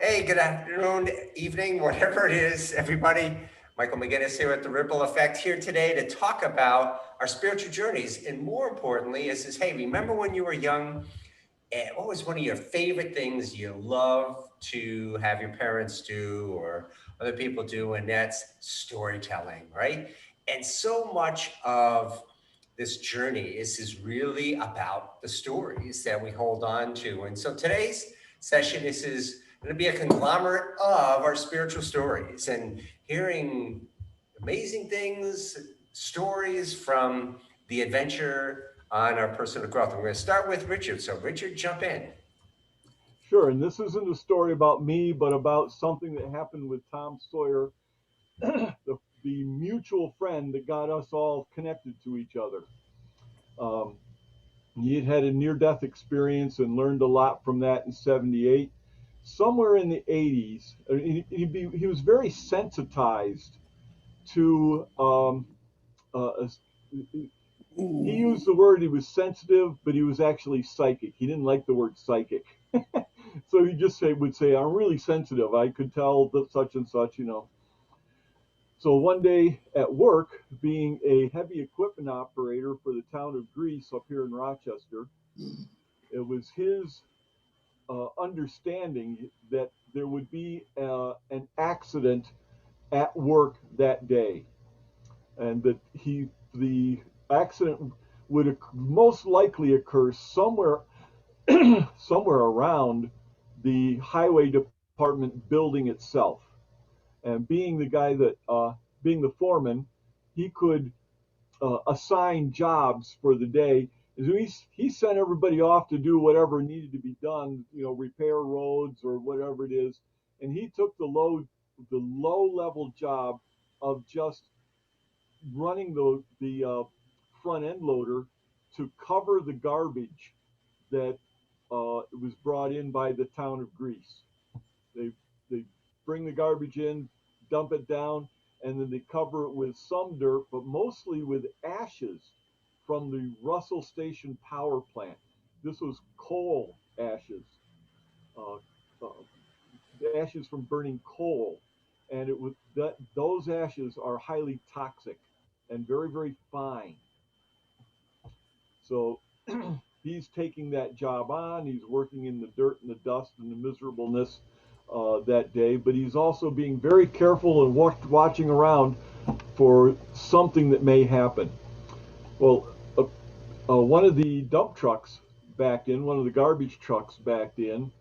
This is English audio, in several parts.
Hey, good afternoon, evening, whatever it is, everybody. Michael McGinnis here at The Ripple Effect, here today to talk about our spiritual journeys. And more importantly, hey, remember when you were young? And what was one of your favorite things you love to have your parents do or other people do? And that's storytelling, right? And so much of this journey is really about the stories that we hold on to. And so today's session is going to be a conglomerate of our spiritual stories and hearing amazing things, stories from the adventure on our personal growth. I'm going to start with Richard. So, Richard, jump in. Sure, and this isn't a story about me, but about something that happened with Tom Sawyer, the mutual friend that got us all connected to each other. Um, he had had a near-death experience and learned a lot from that in '78. Somewhere in the '80s, he was very sensitized to. He used the word he was sensitive, but he was actually psychic. He didn't like the word psychic. So he just would say, I'm really sensitive. I could tell that such and such. So one day at work, being a heavy equipment operator for the town of Greece up here in Rochester, it was his understanding that there would be an accident at work that day, and that the accident would most likely occur somewhere around the highway department building itself. And being the foreman, he could assign jobs for the day. So he sent everybody off to do whatever needed to be done, repair roads or whatever it is. And he took the low level job of just running the front end loader to cover the garbage that was brought in by the town of Greece. They they bring the garbage in, dump it down, and then they cover it with some dirt, but mostly with ashes from the Russell Station power plant. This was coal ashes, uh, uh, ashes from burning coal, and it was that those ashes are highly toxic and very very fine. So he's taking that job on. He's working in the dirt and the dust and the miserableness that day, but he's also being very careful and watching around for something that may happen. Well, one of the dump trucks backed in, one of the garbage trucks backed in,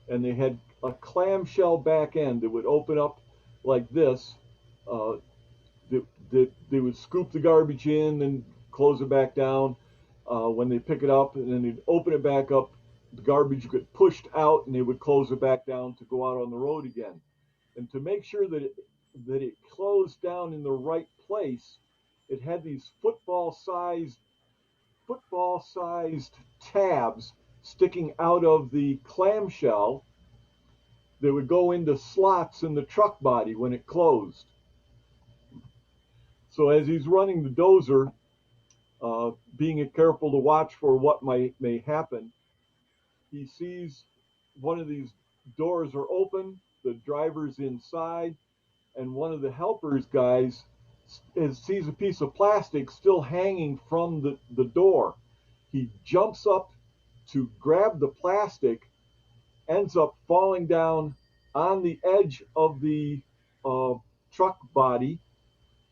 and they had a clamshell back end that would open up like this. Uh, they would scoop the garbage in and close it back down when they pick it up, and then they'd open it back up. The garbage would get pushed out, and they would close it back down to go out on the road again. And to make sure that it closed down in the right place, it had these football sized tabs sticking out of the clamshell that would go into slots in the truck body when it closed. So as he's running the dozer, being careful to watch for what may happen, he sees one of these doors are open, the driver's inside, and one of the helpers guys sees a piece of plastic still hanging from the door. He jumps up to grab the plastic, ends up falling down on the edge of the uh, truck body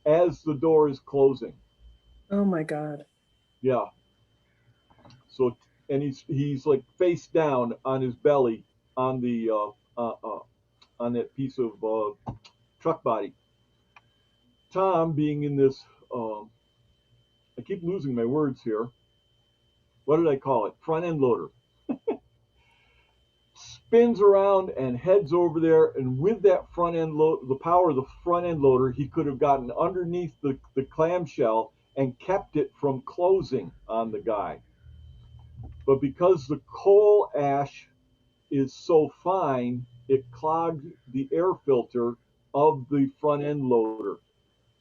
as the door is closing. Oh my God. Yeah. So, and he's like face down on his belly on the on that piece of truck body. Tom, being in this, I keep losing my words here. What did I call it? Front end loader. Spins around and heads over there, and with that the power of the front end loader, he could have gotten underneath the clamshell and kept it from closing on the guy. But because the coal ash is so fine, it clogged the air filter of the front end loader.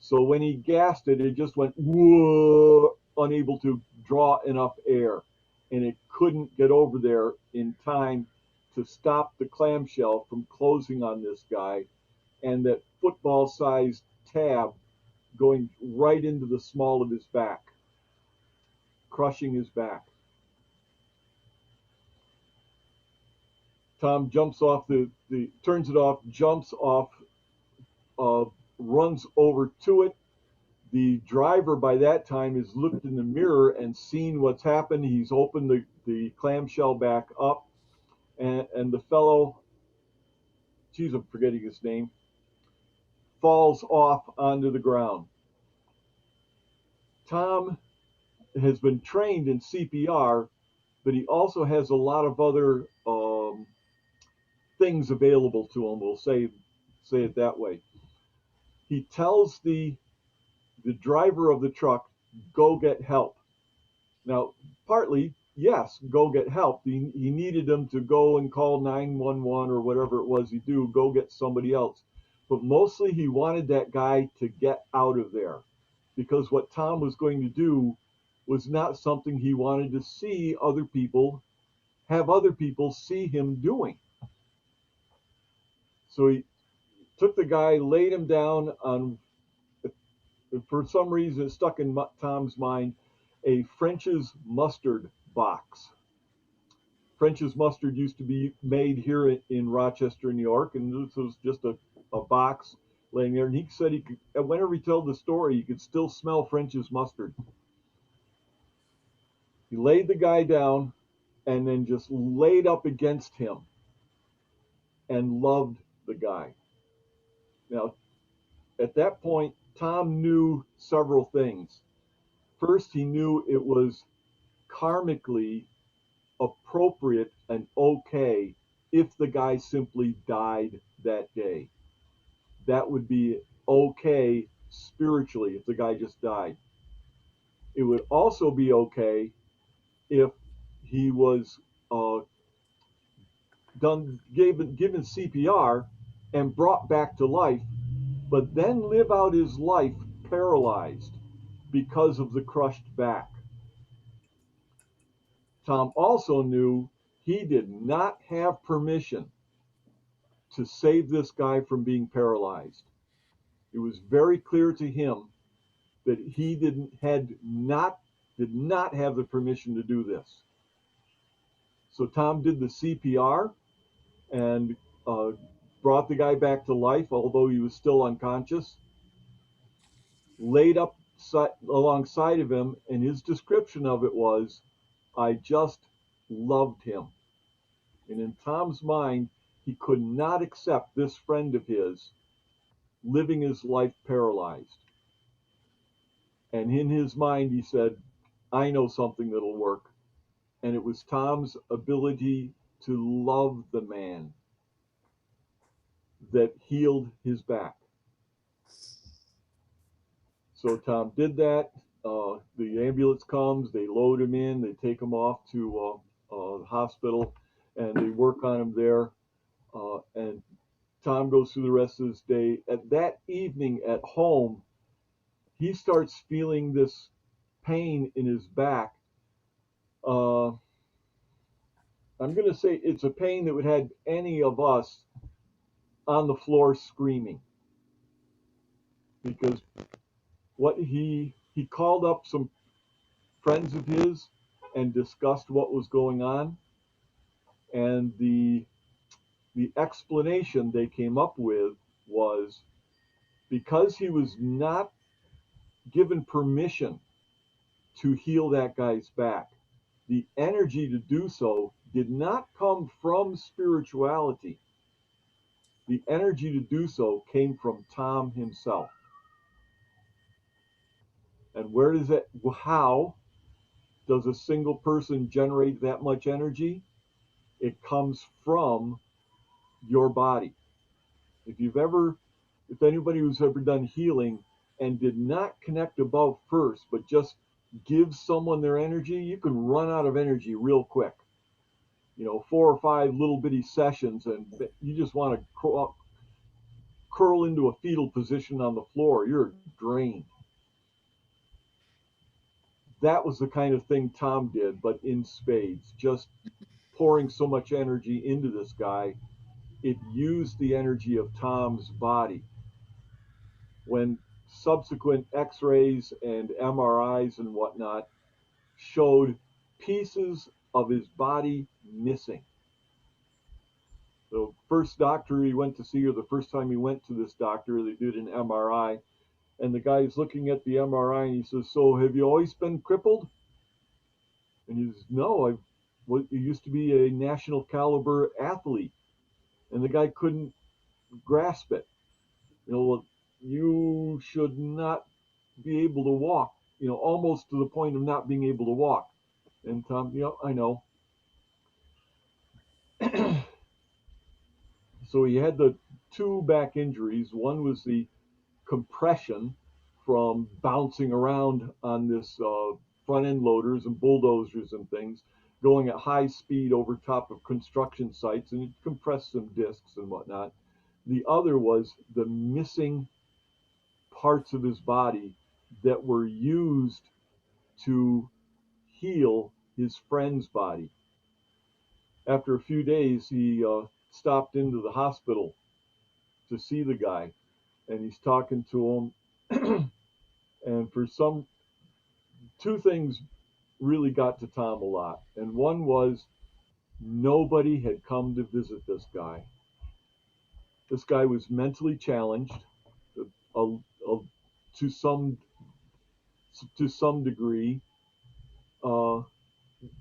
So when he gassed it, it just went whoa, unable to draw enough air, and it couldn't get over there in time to stop the clamshell from closing on this guy, and that football-sized tab going right into the small of his back, crushing his back. Tom jumps off turns it off, jumps off, uh, runs over to it. The driver by that time has looked in the mirror and seen what's happened. He's opened the clamshell back up, and the fellow, geez, I'm forgetting his name, falls off onto the ground. Tom has been trained in CPR, but he also has a lot of other things available to him. We'll say it that way. He tells the driver of the truck, "Go get help." Now, partly, yes, go get help. He needed them to go and call 911 or whatever it was he do, go get somebody else. But mostly he wanted that guy to get out of there, because what Tom was going to do was not something he wanted to see have other people see him doing. So he took the guy, laid him down on, for some reason, it stuck in Tom's mind, a French's mustard box. French's mustard used to be made here in Rochester, New York, and this was just a box laying there. And he said he could, whenever he told the story, he could still smell French's mustard. He laid the guy down and then just laid up against him and loved the guy. Now, at that point, Tom knew several things. First, he knew it was karmically appropriate and okay if the guy simply died that day. That would be okay spiritually if the guy just died. It would also be okay if he was given CPR and brought back to life, but then live out his life paralyzed because of the crushed back. Tom also knew he did not have permission to save this guy from being paralyzed. It was very clear to him that he did not have the permission to do this. So Tom did the CPR and brought the guy back to life, although he was still unconscious. Laid up alongside of him, and his description of it was, "I just loved him." And in Tom's mind, he could not accept this friend of his living his life paralyzed. And in his mind, he said, "I know something that'll work." And it was Tom's ability to love the man that healed his back. So Tom did that. The ambulance comes, they load him in, they take him off to the hospital, and they work on him there. And Tom goes through the rest of his day. At that evening at home, he starts feeling this pain in his back. Uh, I'm going to say it's a pain that would have any of us on the floor screaming, because what he called up some friends of his and discussed what was going on, and the explanation they came up with was because he was not given permission to heal that guy's back. The energy to do so did not come from spirituality. The energy to do so came from Tom himself. And where does it, how does a single person generate that much energy? It comes from your body. If anybody who's ever done healing and did not connect above first, but just give someone their energy, you can run out of energy real quick. 4 or 5 little bitty sessions, and you just want to curl into a fetal position on the floor. You're drained. That was the kind of thing Tom did, but in spades, just pouring so much energy into this guy, it used the energy of Tom's body. When subsequent x-rays and MRIs and whatnot showed pieces of his body missing. The first doctor he went to see, or the first time he went to this doctor, they did an MRI, and the guy's looking at the MRI and he says, "So have you always been crippled?" And he says, "No, I used to be a national caliber athlete." And the guy couldn't grasp it. Well, you should not be able to walk, almost to the point of not being able to walk. And Tom, I know. So he had the two back injuries. One was the compression from bouncing around on this front end loaders and bulldozers and things, going at high speed over top of construction sites, and it compressed some discs and whatnot. The other was the missing parts of his body that were used to heal his friend's body. After a few days, he stopped into the hospital to see the guy, and he's talking to him. And for some, two things really got to Tom a lot. And one was nobody had come to visit this guy. This guy was mentally challenged uh, uh, to some degree. Uh,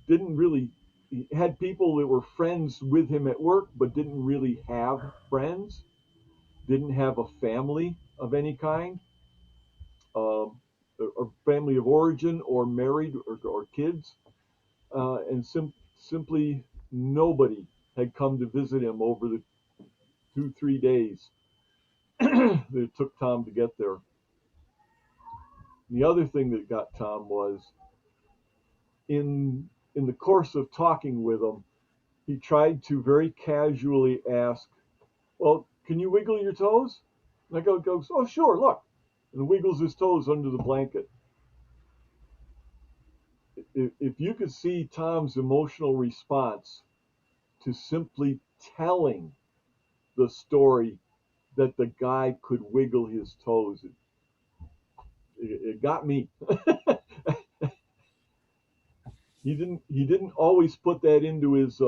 didn't really He had people that were friends with him at work, but didn't really have friends. Didn't have a family of any kind, or family of origin, or married, or kids, and simply nobody had come to visit him over the 2-3 days that it took Tom to get there. And the other thing that got Tom was in the course of talking with him, he tried to very casually ask, "Well, can you wiggle your toes?" And I goes, "Oh, sure, look," and wiggles his toes under the blanket. If you could see Tom's emotional response to simply telling the story that the guy could wiggle his toes, it got me. He didn't always put that into his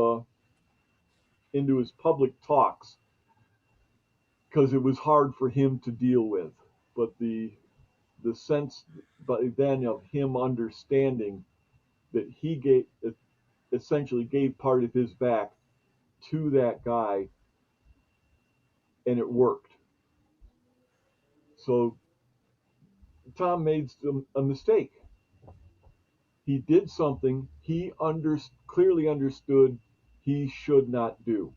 public talks because it was hard for him to deal with. But the sense, but then, of him understanding that he gave essentially gave part of his back to that guy, and it worked. So Tom made a mistake. He did something he clearly understood he should not do,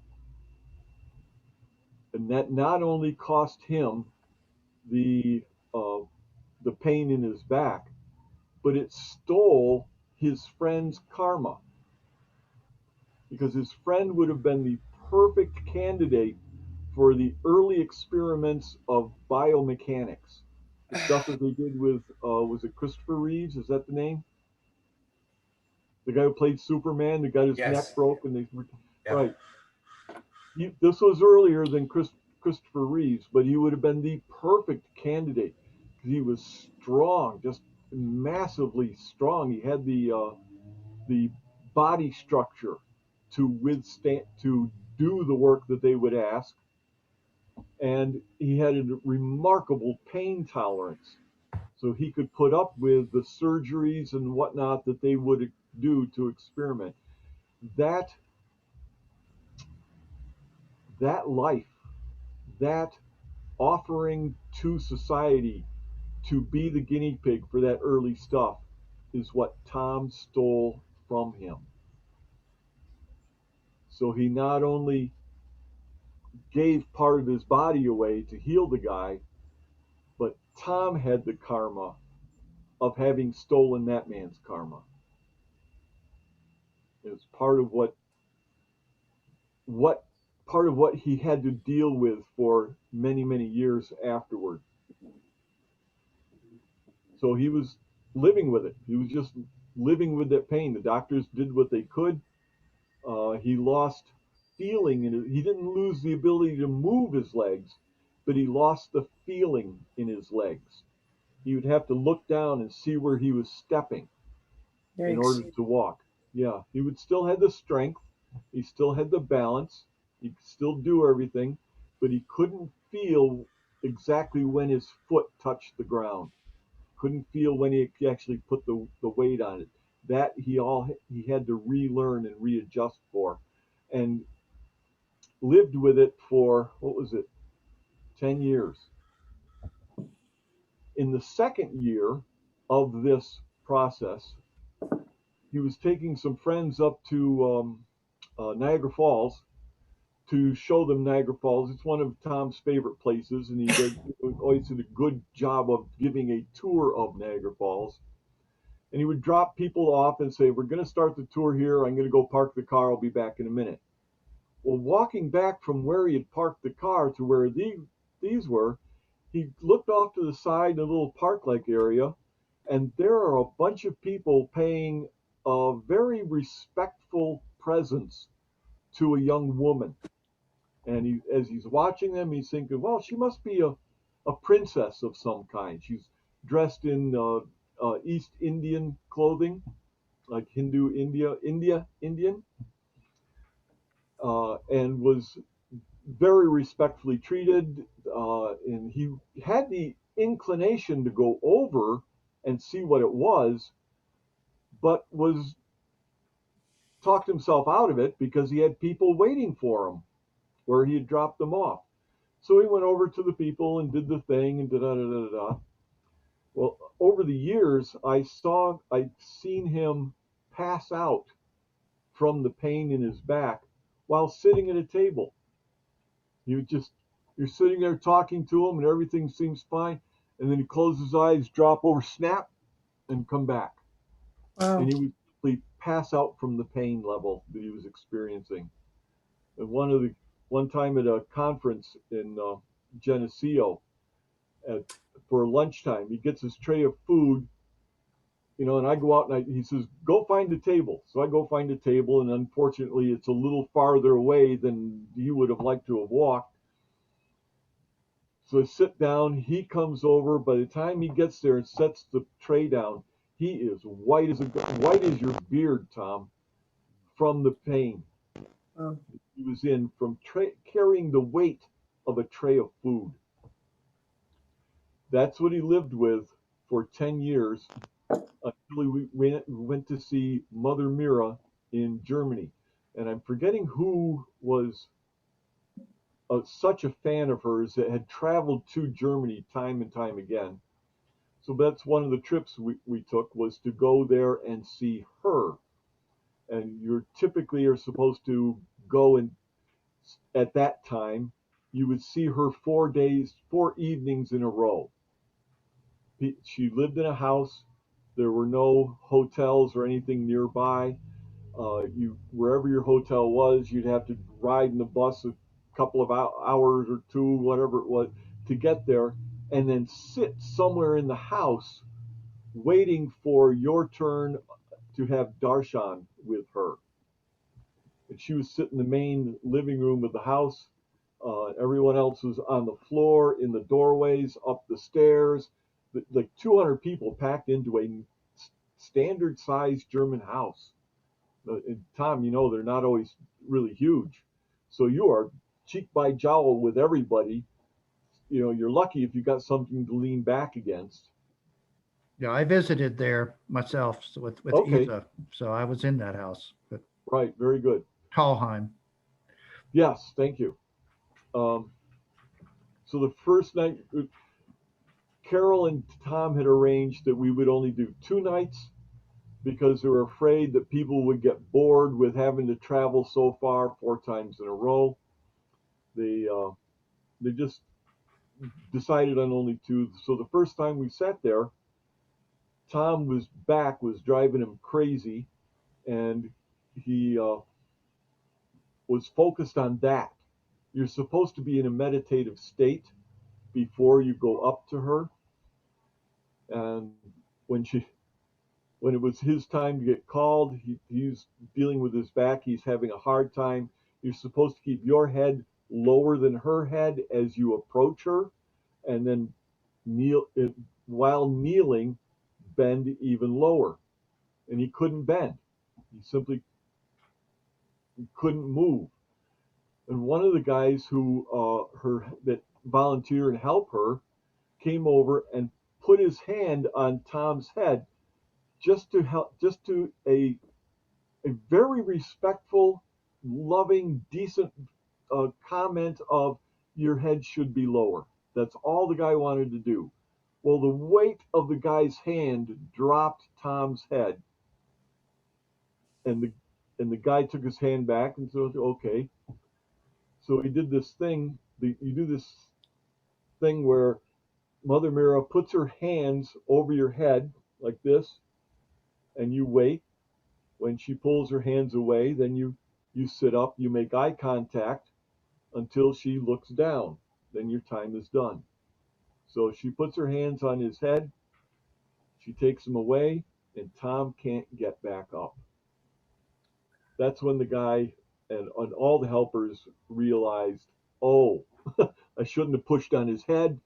and that not only cost him the uh, the pain in his back, but it stole his friend's karma, because his friend would have been the perfect candidate for the early experiments of biomechanics. The stuff that they did with, was it Christopher Reeves? Is that the name? The guy who played Superman, that got his neck Yes. broke, and they, Yep. right. This was earlier than Christopher Reeves, but he would have been the perfect candidate because he was strong, just massively strong. He had the body structure to withstand, to do the work that they would ask, and he had a remarkable pain tolerance, so he could put up with the surgeries and whatnot that they would do to experiment. That that life, that offering to society to be the guinea pig for that early stuff, is what Tom stole from him. So he not only gave part of his body away to heal the guy, but Tom had the karma of having stolen that man's karma. It was what part of what he had to deal with for many, many years afterward. So he was living with it. He was just living with that pain. The doctors did what they could. He lost feeling, and he didn't lose the ability to move his legs, but he lost the feeling in his legs. He would have to look down and see where he was stepping in Yikes. order to walk. Yeah, he would still have the strength, he still had the balance, he could still do everything, but he couldn't feel exactly when his foot touched the ground. Couldn't feel when he actually put the weight on it. That he had to relearn and readjust for, and lived with it for what was it, 10 years. In the second year of this process, he was taking some friends up to Niagara Falls to show them Niagara Falls. It's one of Tom's favorite places, and always did a good job of giving a tour of Niagara Falls. And he would drop people off and say, "We're going to start the tour here. I'm going to go park the car. I'll be back in a minute." Well, walking back from where he had parked the car to where these were, he looked off to the side in a little park-like area, and there are a bunch of people paying a very respectful presence to a young woman. And as he's watching them, he's thinking, well, she must be a princess of some kind. She's dressed in East Indian clothing, like Indian, and was very respectfully treated. And he had the inclination to go over and see what it was, but was talked himself out of it because he had people waiting for him where he had dropped them off. So he went over to the people and did the thing and da da da da da. Well, over the years, I'd seen him pass out from the pain in his back while sitting at a table. You just you're sitting there talking to him and everything seems fine, and then he closes his eyes, drop over, snap, and come back, Wow. and he would simply pass out from the pain level that he was experiencing. And one time at a conference in Geneseo, at, for lunchtime, he gets his tray of food, and I go out and he says, "Go find a table." So I go find a table, and unfortunately, it's a little farther away than he would have liked to have walked. So I sit down. He comes over. By the time he gets there and sets the tray down, he is white as your beard, Tom, from the pain Wow. he was in from carrying the weight of a tray of food. That's what he lived with for 10 years until we went to see Mother Mira in Germany. And I'm forgetting who was such a fan of hers that had traveled to Germany time and time again. So that's one of the trips we took, was to go there and see her. And you're typically are supposed to go, and at that time you would see her 4 days, 4 evenings in a row. She lived in a house. There were no hotels or anything nearby. You wherever your hotel was, you'd have to ride in the bus a couple of hours or two, whatever it was, to get there, and then sit somewhere in the house waiting for your turn to have darshan with her. And she was sitting in the main living room of the house. Everyone else was on the floor, in the doorways, up the stairs. Like 200 people packed into a standard sized German house. And Tom, they're not always really huge. So you are cheek by jowl with everybody. You're lucky if you got something to lean back against. Yeah, I visited there myself with Okay, Eva, so I was in that house with right, very good. Talheim. Yes, thank you. Um, so the first night, Carol and Tom had arranged that we would only do 2 nights because they were afraid that people would get bored with having to travel so far 4 times in a row. They just decided on only two. So the first time we sat there, Tom was driving him crazy, and he was focused on that. You're supposed to be in a meditative state before you go up to her, and when When it was his time to get called, he's dealing with his back. He's having a hard time. You're supposed to keep your head lower than her head as you approach her, and then kneel while kneeling, bend even lower. And he couldn't bend. He simply couldn't move. And one of the guys who her that volunteer and help her came over and put his hand on Tom's head just to help, just to a very respectful, loving, decent comment of your head should be lower. That's all the guy wanted to do. Well, the weight of the guy's hand dropped Tom's head, and the guy took his hand back and said, "Okay." So he did this thing. You do this thing where Mother Mira puts her hands over your head like this, and you wait. When she pulls her hands away, then you sit up. You make eye contact until she looks down. Then your time is done. So she puts her hands on his head. She takes him away, and Tom can't get back up. That's when the guy and all the helpers realized, oh, I shouldn't have pushed on his head.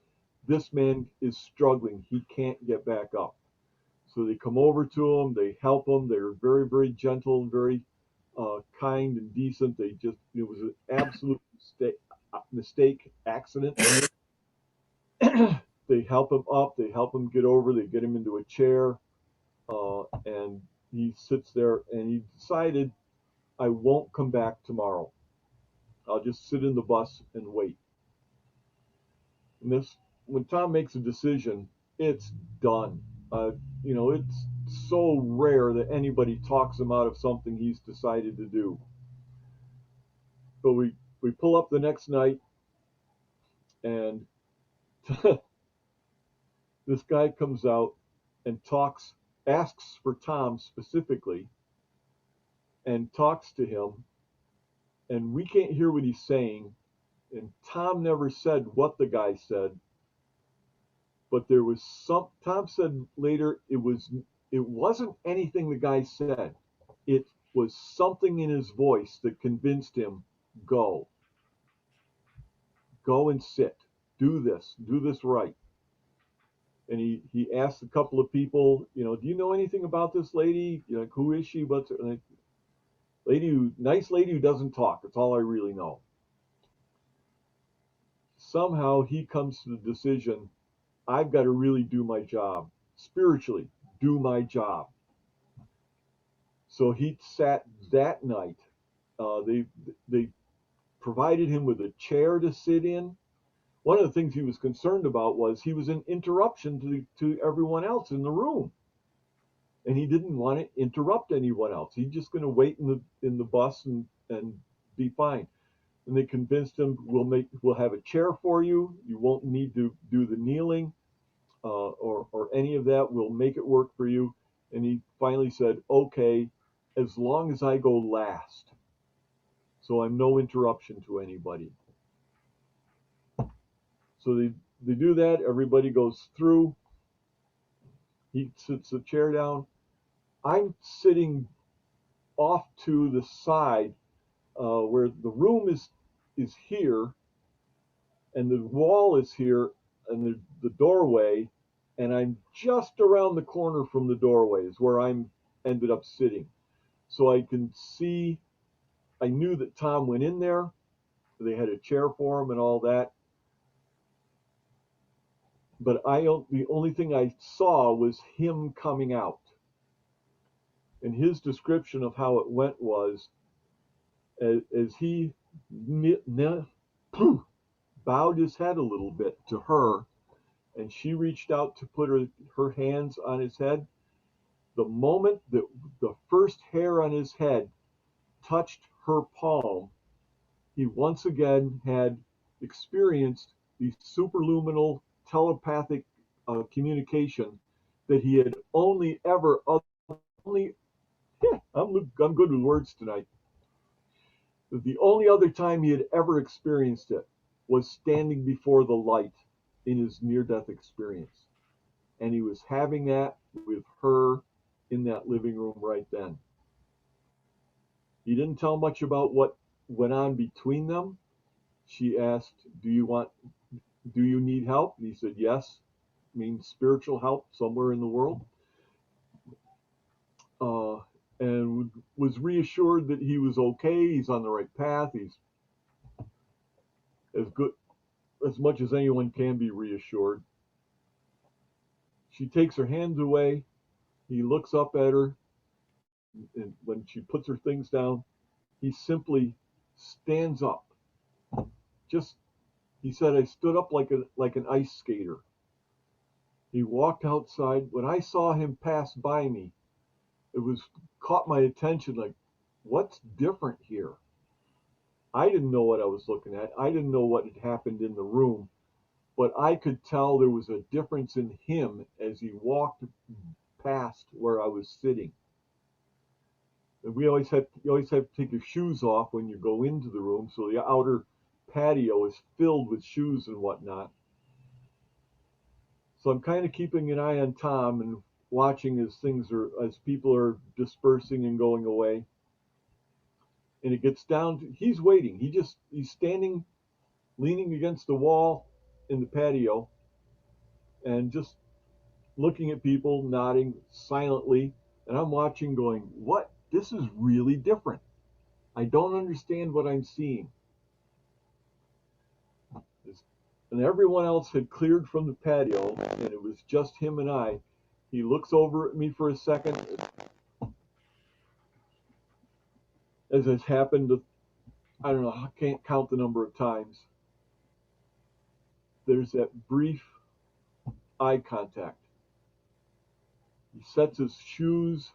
This man is struggling. He can't get back up. So they come over to him. They help him. They're very, very gentle, very kind and decent. It was an absolute mistake accident. They help him up. They help him get over. They get him into a chair. And he sits there and he decided, I won't come back tomorrow. I'll just sit in the bus and wait. And when Tom makes a decision, it's done. Uh, it's so rare that anybody talks him out of something he's decided to do. But we pull up the next night, and this guy comes out and asks for Tom specifically, and talks to him, and we can't hear what he's saying. And Tom never said what the guy said, but there was Tom said later it wasn't anything the guy said. It was something in his voice that convinced him, go and sit, do this right. And he asked a couple of people, do you know anything about this lady? Like, who is she? What's her like, nice lady who doesn't talk. That's all I really know. Somehow he comes to the decision, I've got to really do my job spiritually, do my job. So he sat that night. They provided him with a chair to sit in. One of the things he was concerned about was he was an interruption to everyone else in the room, and he didn't want to interrupt anyone else. He's just going to wait in the bus and be fine. And they convinced him, we'll have a chair for you. You won't need to do the kneeling or any of that. We'll make it work for you. And he finally said, okay, as long as I go last, so I'm no interruption to anybody. So they do that. Everybody goes through. He sits the chair down. I'm sitting off to the side where the room is here, and the wall is here, and the doorway, and I'm just around the corner from the doorway is where I'm ended up sitting. So I can see. I knew that Tom went in there. They had a chair for him and all that. But the only thing I saw was him coming out. And his description of how it went was, as he bowed his head a little bit to her, and she reached out to put her hands on his head. The moment that the first hair on his head touched her palm, he once again had experienced the superluminal telepathic communication that he had only I'm good with words tonight. The only other time he had ever experienced it was standing before the light in his near-death experience, and he was having that with her in that living room right then. He didn't tell much about what went on between them. She asked, do you need help? And he said, yes, means spiritual help somewhere in the world. Uh, and was reassured that he was okay. He's on the right path. He's as good, as much as anyone can be reassured. She takes her hands away. He looks up at her. And when she puts her things down, he simply stands up. Just, he said, I stood up like an ice skater. He walked outside. When I saw him pass by me, it was caught my attention like, what's different here? I didn't know what I was looking at. I didn't know what had happened in the room, but I could tell there was a difference in him as he walked past where I was sitting. And you always have to take your shoes off when you go into the room, so the outer patio is filled with shoes and whatnot. So I'm kind of keeping an eye on Tom and watching as people are dispersing and going away. And it gets down to, he's waiting. He's standing, leaning against the wall in the patio and just looking at people, nodding silently. And I'm watching going, what? This is really different. I don't understand what I'm seeing. And everyone else had cleared from the patio, and it was just him and I. He looks over at me for a second, as has happened, I don't know, I can't count the number of times. There's that brief eye contact. He sets his shoes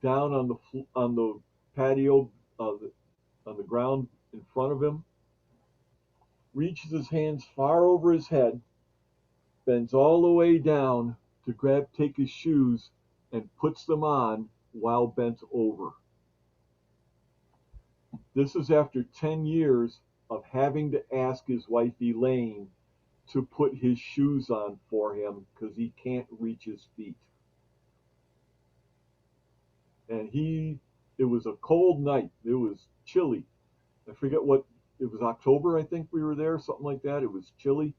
down on the patio, on the ground in front of him, reaches his hands far over his head, bends all the way down to take his shoes, and puts them on while bent over. This is after 10 years of having to ask his wife Elaine to put his shoes on for him because he can't reach his feet. And it was a cold night. It was chilly. I forget it was October, I think we were there, something like that. It was chilly.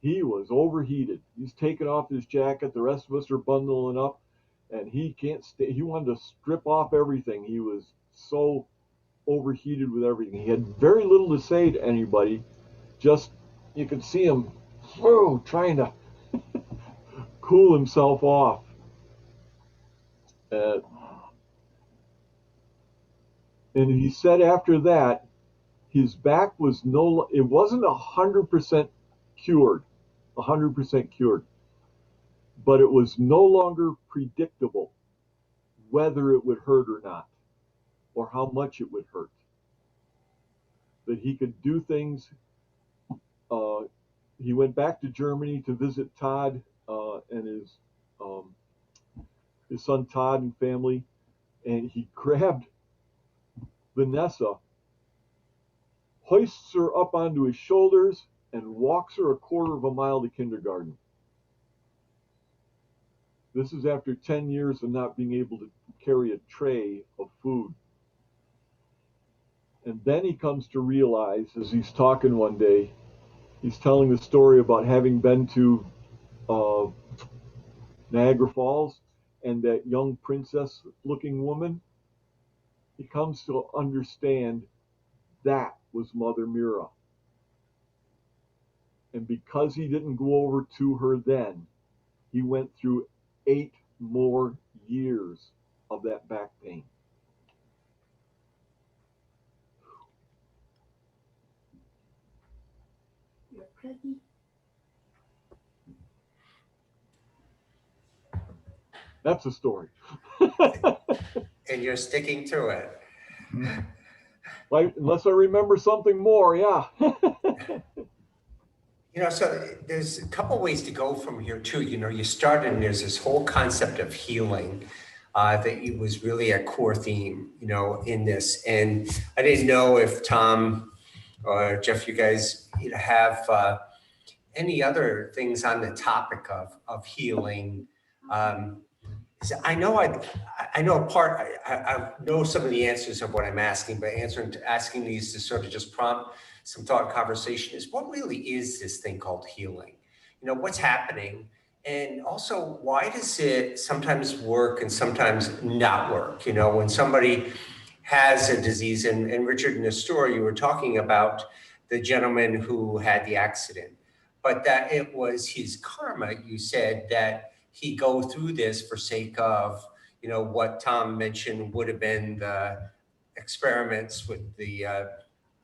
He was overheated. He's taking off his jacket. The rest of us are bundling up, and he can't stay. He wanted to strip off everything. He was so overheated with everything. He had very little to say to anybody. Just, you could see him trying to cool himself off. And he said after that, his back was it wasn't 100% cured, but it was no longer predictable whether it would hurt or not, or how much it would hurt. That he could do things. He went back to Germany to visit Todd and his son Todd and family, and he grabbed Vanessa, hoists her up onto his shoulders, and walks her a quarter of a mile to kindergarten. This is after 10 years of not being able to carry a tray of food. And then he comes to realize, as he's talking one day, he's telling the story about having been to Niagara Falls and that young princess-looking woman. He comes to understand that was Mother Mira. And because he didn't go over to her then, he went through 8 more years of that back pain. You're pretty. That's a story. And you're sticking to it. Unless I remember something more, yeah. So there's a couple ways to go from here too. You started and there's this whole concept of healing that it was really a core theme, in this. And I didn't know if Tom or Jeff, you guys have any other things on the topic of healing. So I know a part, I know some of the answers of what I'm asking, but asking these to sort of just prompt some thought and conversation is what really is this thing called healing? You know, what's happening? And also, why does it sometimes work and sometimes not work? You know, when somebody has a disease, and Richard, in the story, you were talking about the gentleman who had the accident, but that it was his karma, you said, that he go through this for sake of, you know, what Tom mentioned would have been the experiments with the,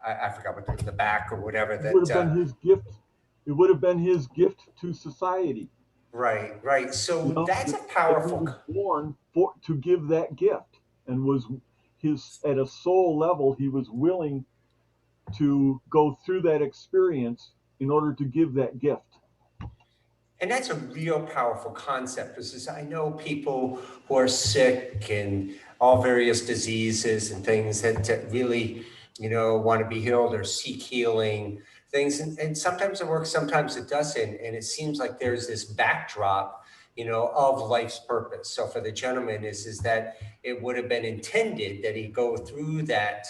I forgot what the back or whatever It would have been that, his gift. It would have been his gift to society. right. You So know, that's a that he powerful, was born for to give that gift, and was his at a soul level he was willing to go through that experience in order to give that gift. and that's a real powerful concept because I know people who are sick and all various diseases and things that really, you know, want to be healed or seek healing things. And sometimes it works, sometimes it doesn't. And it seems like there's this backdrop, you know, of life's purpose. So for the gentleman is that it would have been intended that he go through that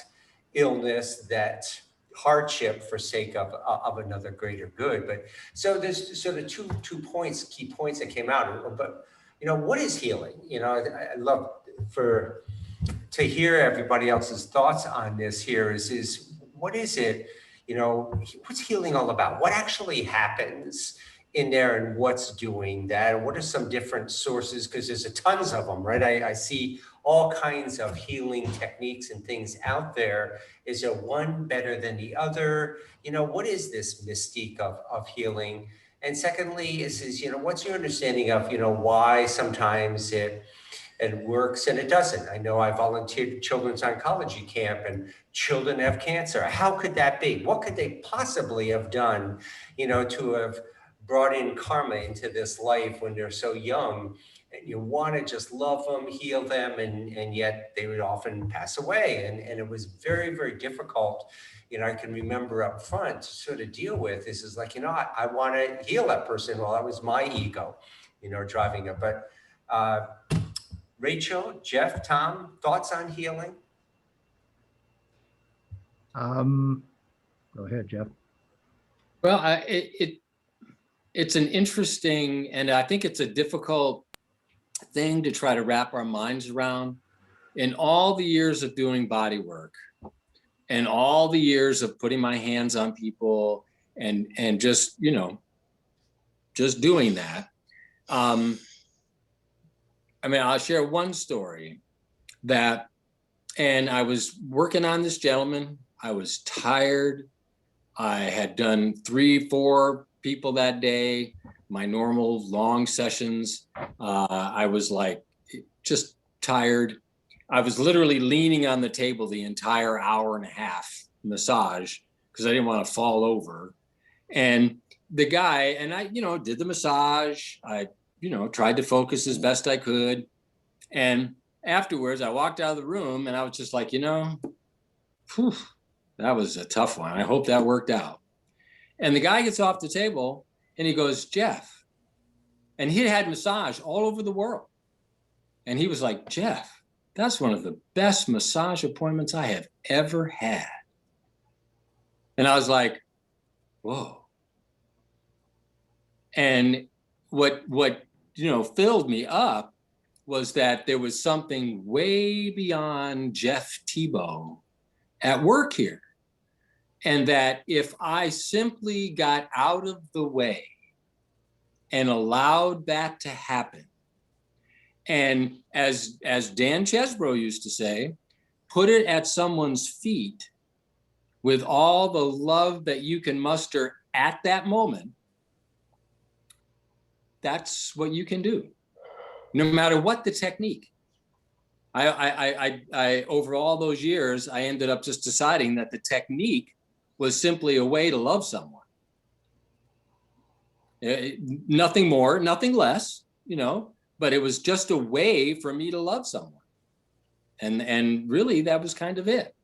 illness, that hardship for sake of another greater good. But so there's sort of two points, key points that came out. But you know, what is healing? You know, I love for to hear everybody else's thoughts on this. Here is what is it? You know, what's healing all about? What actually happens in there, and what's doing that? And what are some different sources? Because there's a tons of them, right? I see all kinds of healing techniques and things out there. Is there one better than the other? You know, what is this mystique of healing? And secondly, is, you know, what's your understanding of, you know, why sometimes it works and it doesn't? I know I volunteered at children's oncology camp and children have cancer. How could that be? What could they possibly have done, you know, to have brought in karma into this life when they're so young? And you want to just love them, heal them, and yet they would often pass away. And it was very, very difficult. You know, I can remember up front to sort of deal with this is like, you know, I want to heal that person. Well, that was my ego, you know, driving it. But Rachel, Jeff, Tom, thoughts on healing? Go ahead, Jeff. Well, it's an interesting, and I think it's a difficult thing to try to wrap our minds around. In all the years of doing body work and all the years of putting my hands on people and just, you know, just doing that. I mean, I'll share one story that, and I was working on this gentleman. I was tired. I had done 3-4 people that day, my normal long sessions. I was like, just tired. I was literally leaning on the table the entire hour and a half massage because I didn't want to fall over. And the guy, and I, you know, did the massage. I, you know, tried to focus as best I could. And afterwards, I walked out of the room and I was just like, you know, whew, that was a tough one. I hope that worked out. And the guy gets off the table and he goes, Jeff. And he had massage all over the world. And he was like, Jeff, that's one of the best massage appointments I have ever had. And I was like, whoa. And what you know filled me up was that there was something way beyond Jeff Tebow at work here. And that if I simply got out of the way and allowed that to happen, and as Dan Chesbrough used to say, put it at someone's feet with all the love that you can muster at that moment, that's what you can do, no matter what the technique. I over all those years, I ended up just deciding that the technique was simply a way to love someone. Nothing more, nothing less, you know, but it was just a way for me to love someone. And really that was kind of it.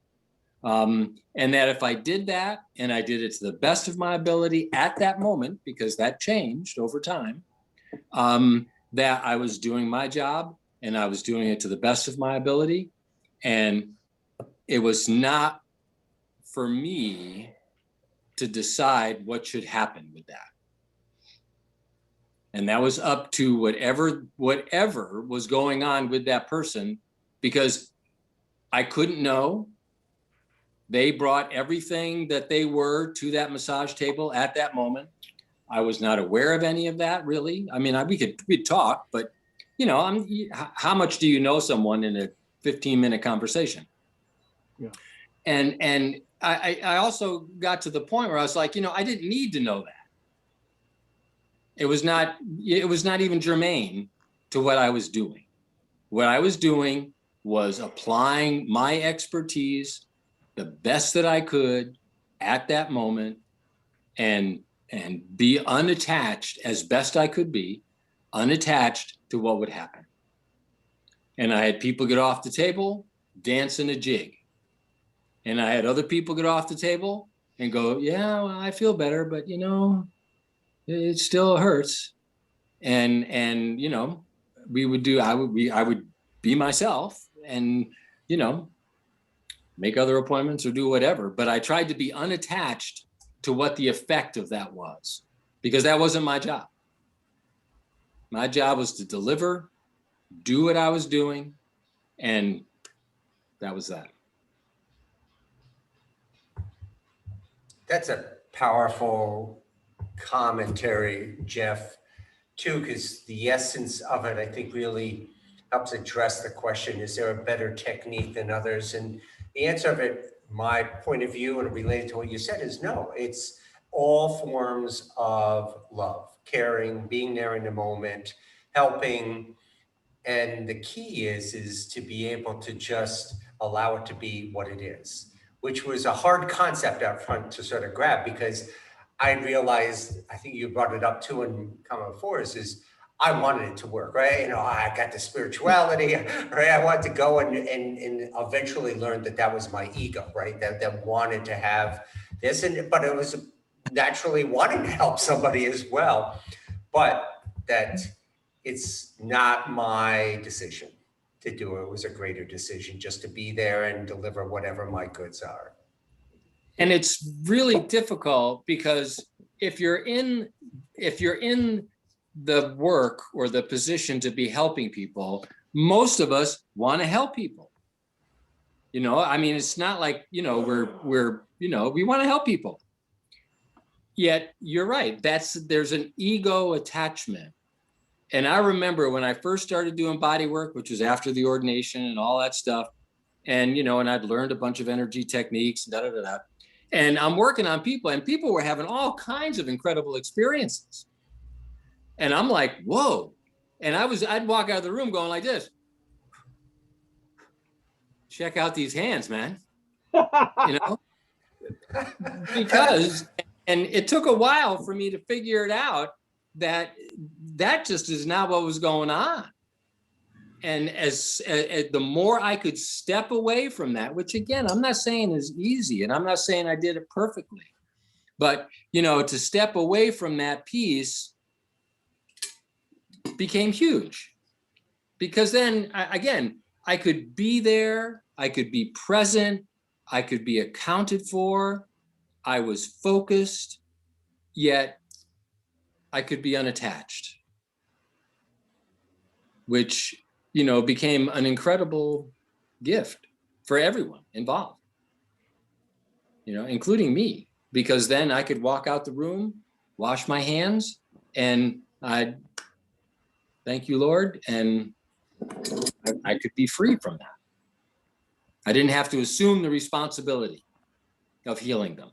And that if I did that and I did it to the best of my ability at that moment, because that changed over time, that I was doing my job and I was doing it to the best of my ability. And it was not for me to decide what should happen with that. And that was up to whatever was going on with that person, because I couldn't know. They brought everything that they were to that massage table at that moment. I was not aware of any of that, really. I mean, we'd talk, but how much do you know someone in a 15-minute conversation? Yeah. And I also got to the point where I was like, I didn't need to know that. It was not even germane to what I was doing. What I was doing was applying my expertise the best that I could at that moment, and be unattached as best I could be, unattached to what would happen. And I had people get off the table, dance in a jig. And I had other people get off the table and go, yeah, well, I feel better, but it still hurts. And we would do, I would be myself and, make other appointments or do whatever. But I tried to be unattached to what the effect of that was, because that wasn't my job. My job was to deliver, do what I was doing, and that was that. That's a powerful commentary, Jeff, too, because the essence of it, I think, really helps address the question, is there a better technique than others? And the answer of it, my point of view, and related to what you said, is no. It's all forms of love, caring, being there in the moment, helping. And the key is to be able to just allow it to be what it is, which was a hard concept up front to sort of grab, because I realized, I think you brought it up too in comment before, is I wanted it to work, right? I got the spirituality, right? I wanted to go and eventually learned that was my ego, right? That wanted to have this, but it was naturally wanting to help somebody as well, but that it's not my decision to do it. It was a greater decision just to be there and deliver whatever my goods are. And it's really difficult, because if you're in the work or the position to be helping people, most of us want to help people. It's not like, we want to help people. Yet you're right. There's an ego attachment. And I remember when I first started doing body work, which was after the ordination and all that stuff. And, and I'd learned a bunch of energy techniques, and I'm working on people, and people were having all kinds of incredible experiences. And I'm like, whoa. And I'd walk out of the room going like this. Check out these hands, man. Because, and it took a while for me to figure it out that just is not what was going on. And as the more I could step away from that, which again, I'm not saying is easy, and I'm not saying I did it perfectly, but to step away from that piece became huge, because then I could be there, I could be present, I could be accounted for, I was focused, yet I could be unattached, which became an incredible gift for everyone involved, including me, because then I could walk out the room, wash my hands, and I'd thank you, Lord, and I could be free from that. I didn't have to assume the responsibility of healing them,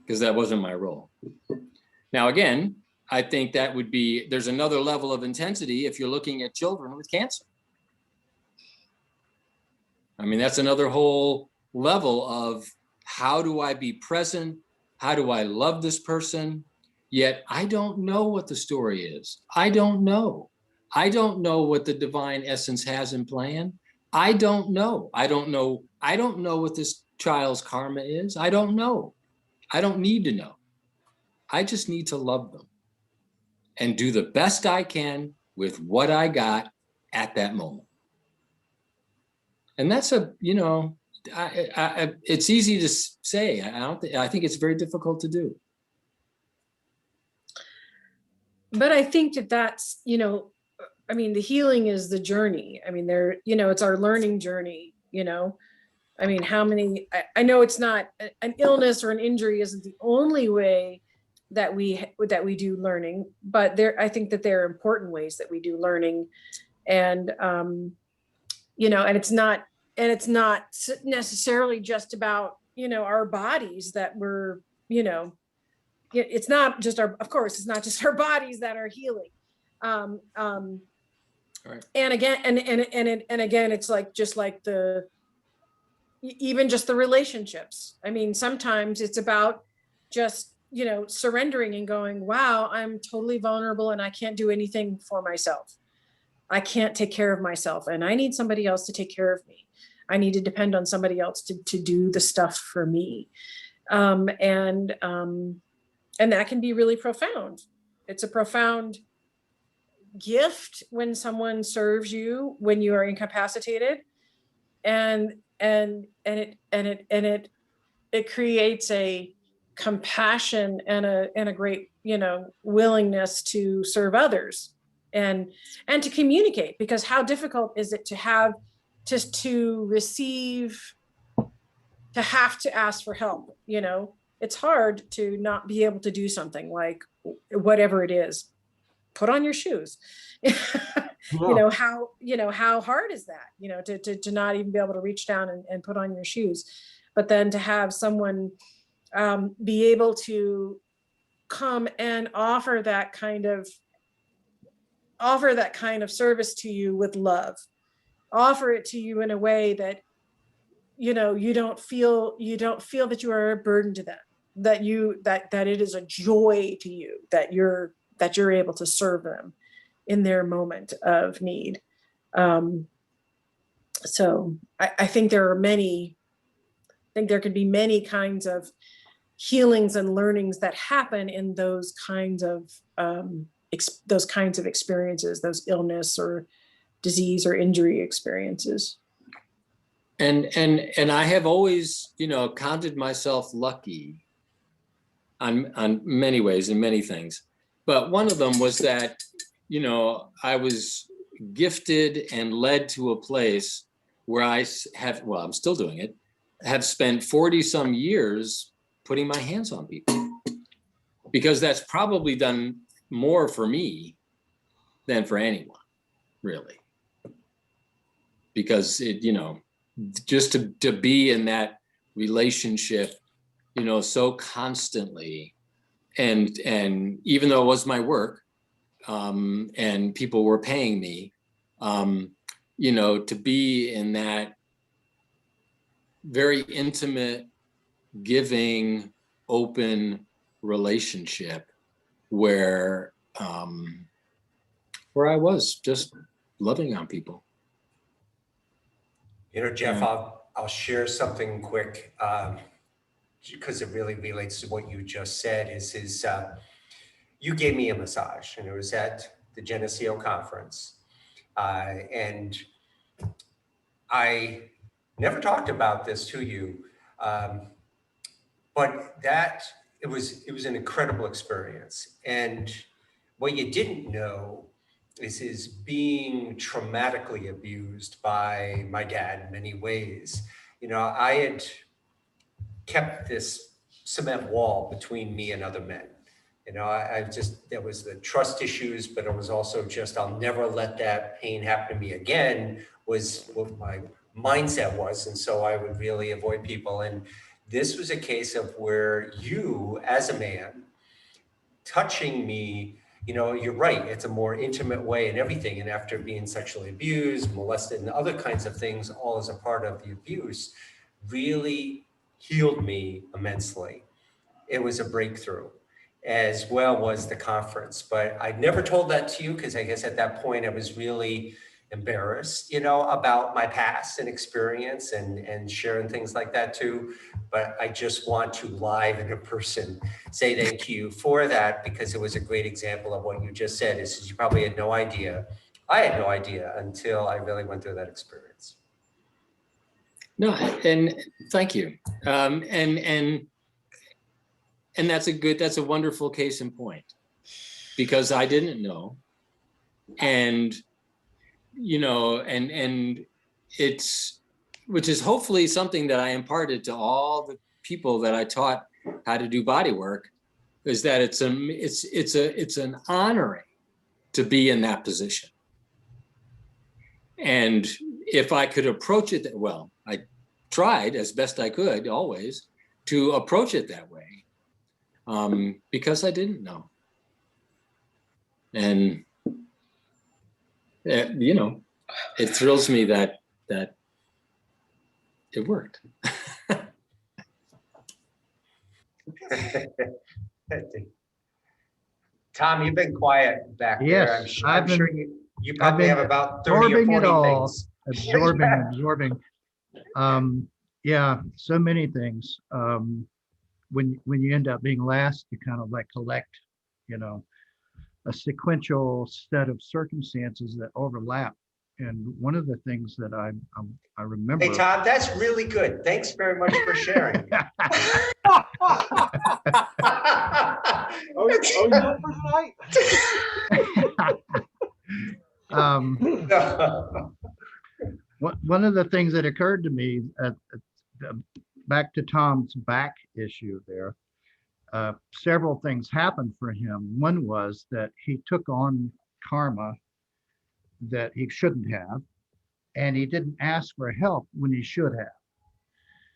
because that wasn't my role. Now, again, I think there's another level of intensity if you're looking at children with cancer. That's another whole level of, how do I be present? How do I love this person? Yet I don't know what the story is. I don't know. I don't know what the divine essence has in plan. I don't know. I don't know what this child's karma is. I don't know. I don't need to know. I just need to love them and do the best I can with what I got at that moment. And that's it's easy to say. I think it's very difficult to do. But I think that's, I mean, the healing is the journey. I mean, it's our learning journey, I mean, I know it's not an illness or an injury isn't the only way that we do learning, but I think that there are important ways that we do learning. And, and it's not necessarily just about, our bodies that we're, it's not just of course, it's not just our bodies that are healing. Right. And again, and again, it's like, just like even just the relationships. I mean, sometimes it's about just, surrendering and going, wow, I'm totally vulnerable and I can't do anything for myself. I can't take care of myself and I need somebody else to take care of me. I need to depend on somebody else to do the stuff for me. And that can be really profound. It's a profound gift when someone serves you when you are incapacitated, and it creates a compassion and a great, willingness to serve others and to communicate, because how difficult is it to have to receive, to have to ask for help? It's hard to not be able to do something, like whatever it is. Put on your shoes. Yeah. How hard is that, to not even be able to reach down and put on your shoes, but then to have someone be able to come and offer that kind of service to you with love, offer it to you in a way that you don't feel that you are a burden to them, that it is a joy to you, that you're able to serve them in their moment of need. So I think there could be many kinds of healings and learnings that happen in those kinds of experiences, those illness or disease or injury experiences. And I have always, counted myself lucky on many ways and many things. But one of them was that, I was gifted and led to a place where I'm still doing it, have spent 40 some years putting my hands on people, because that's probably done more for me than for anyone, really. Because it, just to be in that relationship, so constantly, and even though it was my work, and people were paying me, to be in that very intimate, giving, open relationship where I was just loving on people. Jeff, I'll share something quick, because it really relates to what you just said. You gave me a massage, and it was at the Geneseo conference, and I never talked about this to you, but it was an incredible experience. And what you didn't know is being traumatically abused by my dad in many ways. I had kept this cement wall between me and other men. There was the trust issues, but it was also just, I'll never let that pain happen to me again, was what my mindset was. And so I would really avoid people. And this was a case of where you, as a man, touching me, you're right, it's a more intimate way and everything. And after being sexually abused, molested, and other kinds of things, all as a part of the abuse, really healed me immensely. It was a breakthrough, as well was the conference. But I never told that to you, because I guess at that point I was really embarrassed, about my past and experience and sharing things like that too. But I just want to live in a person say thank you for that, because it was a great example of what you just said. Is you probably had no idea. I had no idea until I really went through that experience. No, and thank you. And that's a wonderful case in point, because I didn't know. And, and it's, which is hopefully something that I imparted to all the people that I taught how to do body work, is that it's an honoring to be in that position. And if I could approach it, well, I tried as best I could always to approach it that way, because I didn't know. And, it thrills me that it worked. Tom, you've been quiet back there. Yes, I'm sure you probably have about 30 or absorbing it 40 all, things. absorbing. Yeah, so many things. When you end up being last, you kind of like collect, a sequential set of circumstances that overlap. And one of the things that I remember. Hey, Tom, that's really good. Thanks very much for sharing. Oh, you done for tonight? One of the things that occurred to me, back to Tom's back issue there, several things happened for him. One was that he took on karma that he shouldn't have, and he didn't ask for help when he should have.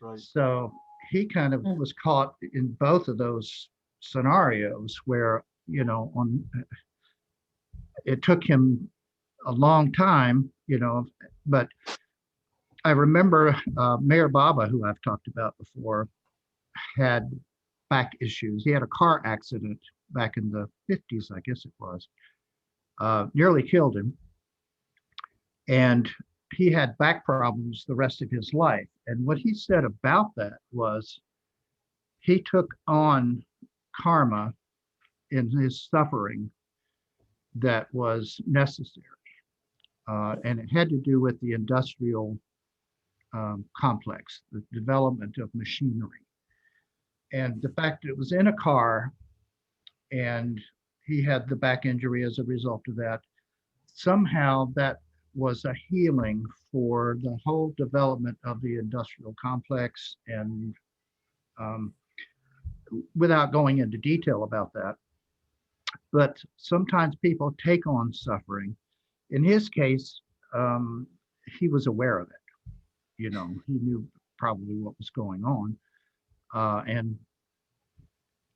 Right. So he kind of was caught in both of those scenarios where, it took him a long time, but I remember Mayor Baba, who I've talked about before, had back issues. He had a car accident back in the 50s, I guess it was, nearly killed him. And he had back problems the rest of his life. And what he said about that was he took on karma in his suffering that was necessary. And it had to do with the industrial complex, the development of machinery. And the fact that it was in a car and he had the back injury as a result of that, somehow that was a healing for the whole development of the industrial complex. And without going into detail about that, but sometimes people take on suffering. In his case, he was aware of it. He knew probably what was going on, and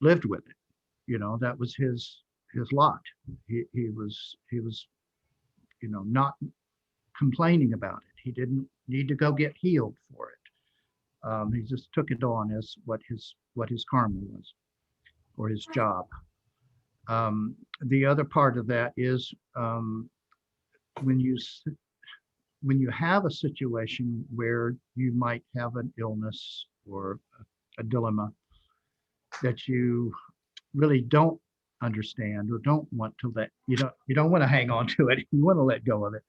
lived with it. That was his lot. He was not complaining about it. He didn't need to go get healed for it. He just took it on as what his karma was, or his job. The other part of that is when you have a situation where you might have an illness or a dilemma that you really don't understand or don't want to you don't want to hang on to it. You want to let go of it.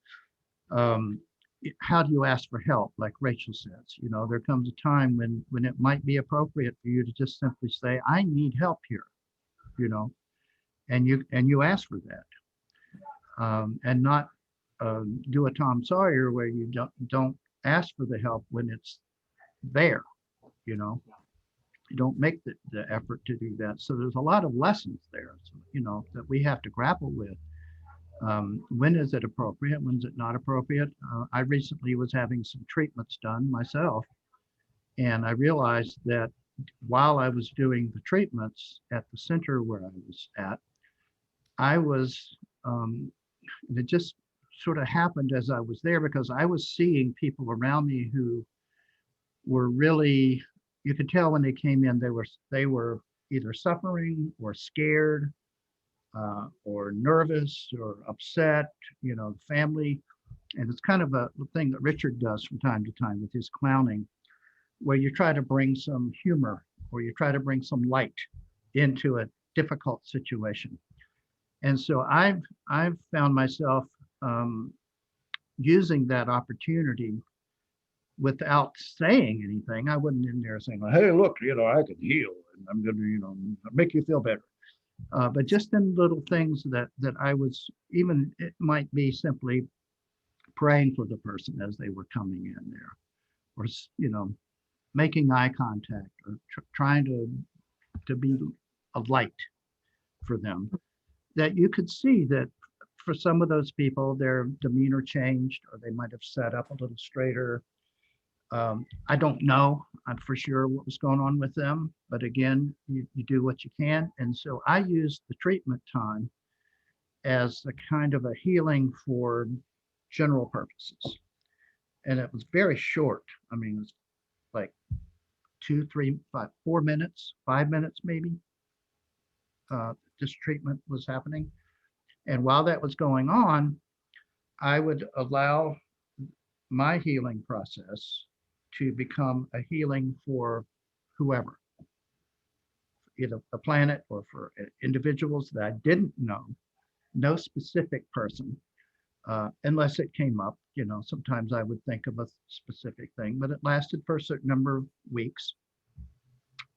How do you ask for help? Like Rachel says, there comes a time when it might be appropriate for you to just simply say, I need help here, and you ask for that, and not do a Tom Sawyer where you don't ask for the help when it's there. You don't make the effort to do that. So there's a lot of lessons there, that we have to grapple with. When is it appropriate? When is it not appropriate? I recently was having some treatments done myself, and I realized that while I was doing the treatments at the center where I was at, I was, it just sort of happened as I was there, because I was seeing people around me who were really, you could tell when they came in, they were either suffering or scared, or nervous or upset. Family And it's kind of a thing that Richard does from time to time with his clowning, where you try to bring some humor or you try to bring some light into a difficult situation. And so I've found myself using that opportunity without saying anything. I wasn't in there saying, "Hey, look, I can heal and I'm going to, make you feel better." But just in little things that I was, even it might be simply praying for the person as they were coming in there, or making eye contact, or trying to be a light for them. That you could see that for some of those people, their demeanor changed, or they might have sat up a little straighter. I don't know for sure what was going on with them, but again, you do what you can. And so I used the treatment time as a kind of a healing for general purposes. And it was very short. I mean, it was like 2, 3, 5, 4 minutes, 5 minutes maybe. This treatment was happening. And while that was going on, I would allow my healing process to become a healing for whoever, either the planet or for individuals that I didn't know, no specific person, unless it came up. Sometimes I would think of a specific thing, but it lasted for a certain number of weeks.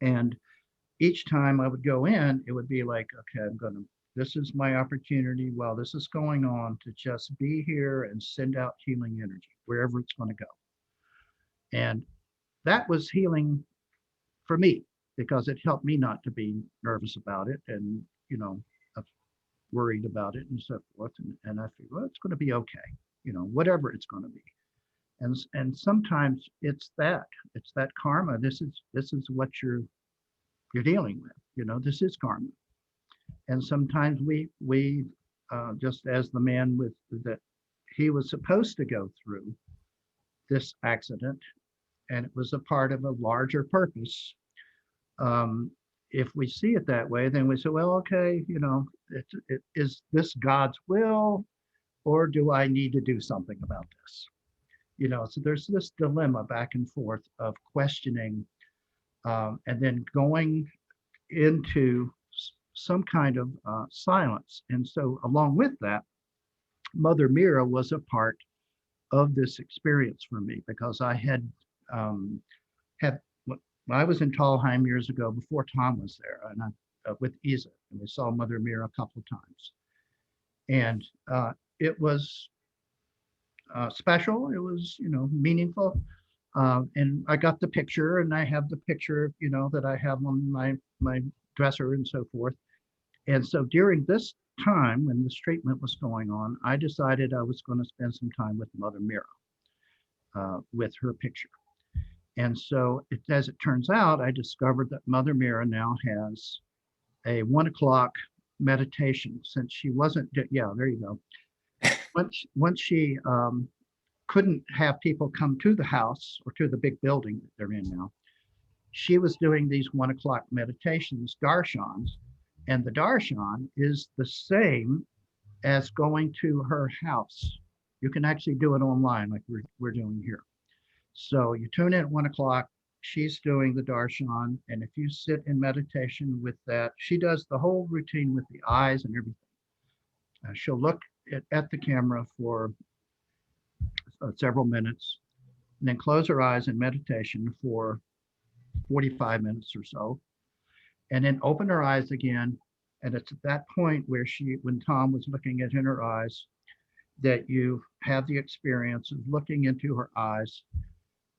And each time I would go in, it would be like, okay, this is my opportunity while this is going on to just be here and send out healing energy wherever it's going to go. And that was healing for me because it helped me not to be nervous about it and, worried about it and so forth. And I feel, well, it's going to be okay, whatever it's going to be. And sometimes it's that karma. This is what you're dealing with. This is karma. And sometimes we just as the man with that, he was supposed to go through this accident, and it was a part of a larger purpose. If we see it that way, then we say, well, okay, is this God's will, or do I need to do something about this? So there's this dilemma back and forth of questioning, and then going into some kind of silence. And so along with that, Mother Mira was a part of this experience for me, because I had when I was in Talheim years ago before Tom was there, and with Isa, and we saw Mother Mira a couple of times, and it was special. It was meaningful, and I got the picture, and I have the picture that I have on my dresser and so forth. And so during this time when this treatment was going on, I decided I was going to spend some time with Mother Mira, with her picture. And so as it turns out, I discovered that Mother Mira now has a 1 o'clock meditation, since she wasn't, yeah, there you go. Once she couldn't have people come to the house or to the big building that they're in now, she was doing these 1 o'clock meditations, darshans, and the darshan is the same as going to her house. You can actually do it online like we're doing here. So you tune in at 1 o'clock, she's doing the darshan, and if you sit in meditation with that, she does the whole routine with the eyes and everything. She'll look at the camera for several minutes, and then close her eyes in meditation for 45 minutes or so, and then open her eyes again. And it's at that point where when Tom was looking at in her eyes, that you have the experience of looking into her eyes,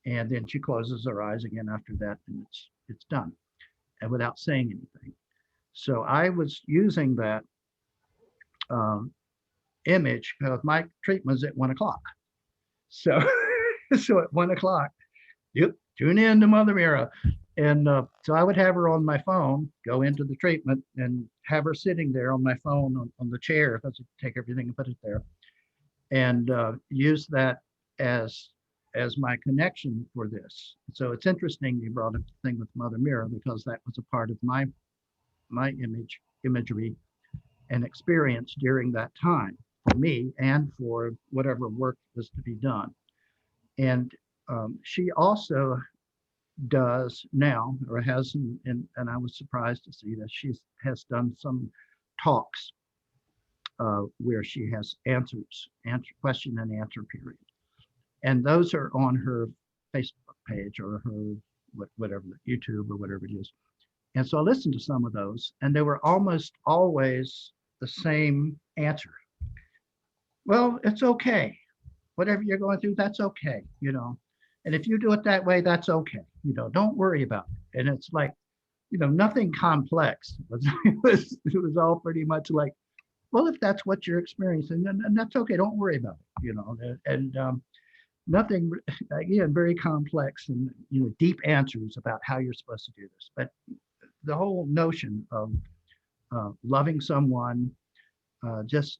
and then she closes her eyes again after that, and it's done, and without saying anything. So I was using that image because my treatment was at 1 o'clock. So, so at 1 o'clock, yep, tune in to Mother Mira. And so I would have her on my phone, go into the treatment, and have her sitting there on my phone on the chair, because I take everything and put it there, and use that as my connection for this. So it's interesting you brought up the thing with Mother Mira, because that was a part of my imagery and experience during that time. for me and for whatever work was to be done. And she also does now, or has, and I was surprised to see that she has done some talks where she has question and answer period. And those are on her Facebook page or her whatever, YouTube or whatever it is. And so I listened to some of those, and they were almost always the same answer. Well, it's okay. Whatever you're going through, that's okay, you know. And if you do it that way, that's okay. You know, don't worry about it. And it's like, you know, nothing complex. It was all pretty much like, well, if that's what you're experiencing, then that's okay. Don't worry about it, you know. And nothing, again, very complex and, you know, deep answers about how you're supposed to do this. But the whole notion of loving someone, just